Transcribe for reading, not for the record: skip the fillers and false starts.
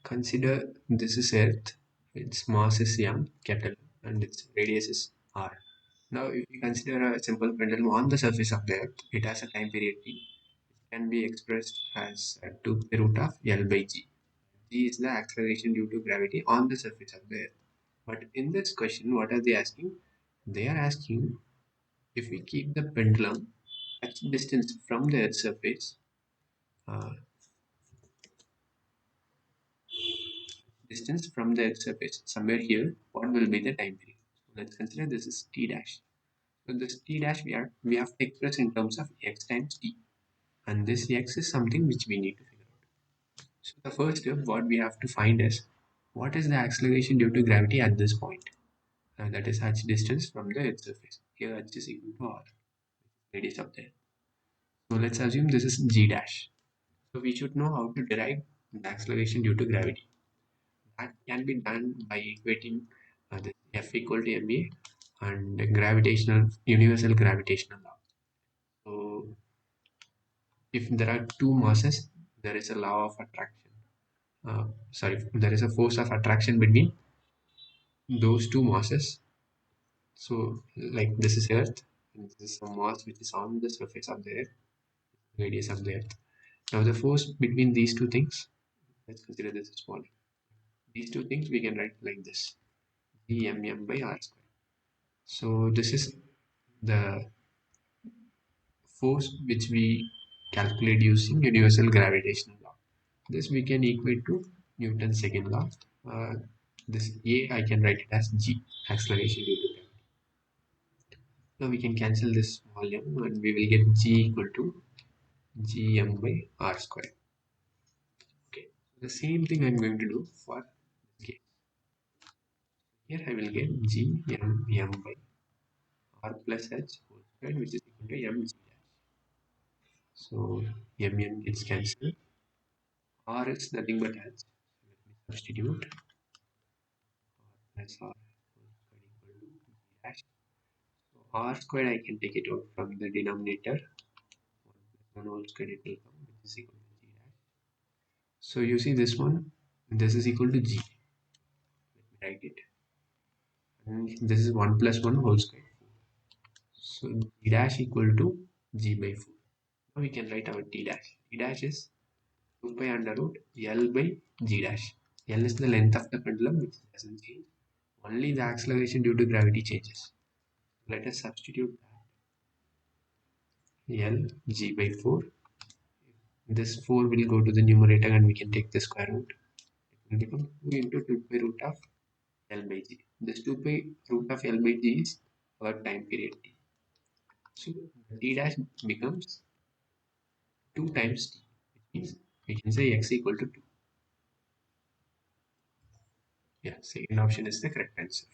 Consider this is Earth, its mass is m, capital, and its radius is r. Now, if you consider a simple pendulum on the surface of the Earth, it has a time period t. It can be expressed as 2 pi root of L by g. G is the acceleration due to gravity on the surface of the Earth. But in this question, what are they asking? They are asking if we keep the pendulum at distance from the Earth's surface, uh, somewhere here, what will be the time period? So let's consider this is t dash. So this t dash we have to express in terms of x times t, and this x is something which we need to figure out. So the first step, what we have to find is what is the acceleration due to gravity at this point, and that is h distance from the Earth's surface. Here h is equal to r, radius of the Earth. So let's assume this is g dash. So we should know how to derive the acceleration due to gravity. That can be done by equating the F equal to ma and the universal gravitational law. So if there are two masses, there is a law of attraction. There is a force of attraction between those two masses. So like this is Earth, and this is a mass which is on the surface of the Earth, radius of the Earth. Now the force between these two things, let's consider this small. These two things we can write like this: Gmm by r square. So this is the force which we calculate using universal gravitational law. This we can equate to Newton's second law. Uh, this A I can write it as G, acceleration due to gravity. Now we can cancel this small m and we will get G equal to Gm by r square. Okay, the same thing I'm going to do for this case. Here I will get Gmm by r plus h whole square, which is equal to mg dash. So mm gets cancelled. R is nothing but h. So let me substitute r plus r whole square equal to g dash. So r squared I can take it out from the denominator. 1 plus 1 whole square it will come, which is equal to g dash. So you see this one, this is equal to g. Let me write it. And this is 1 plus 1 whole square. So g dash equal to g by 4. Now we can write our t dash. T dash is 2 pi under root L by g dash. L is the length of the pendulum, which doesn't change. Only the acceleration due to gravity changes. Let us substitute that. L g by 4. This 4 will go to the numerator and we can take the square root. It will become 2 into 2 pi root of L by g. This 2 pi root of L by g is our time period t. So t dash becomes 2 times t, which means we can say x equal to 2. Yeah, second option is the correct answer.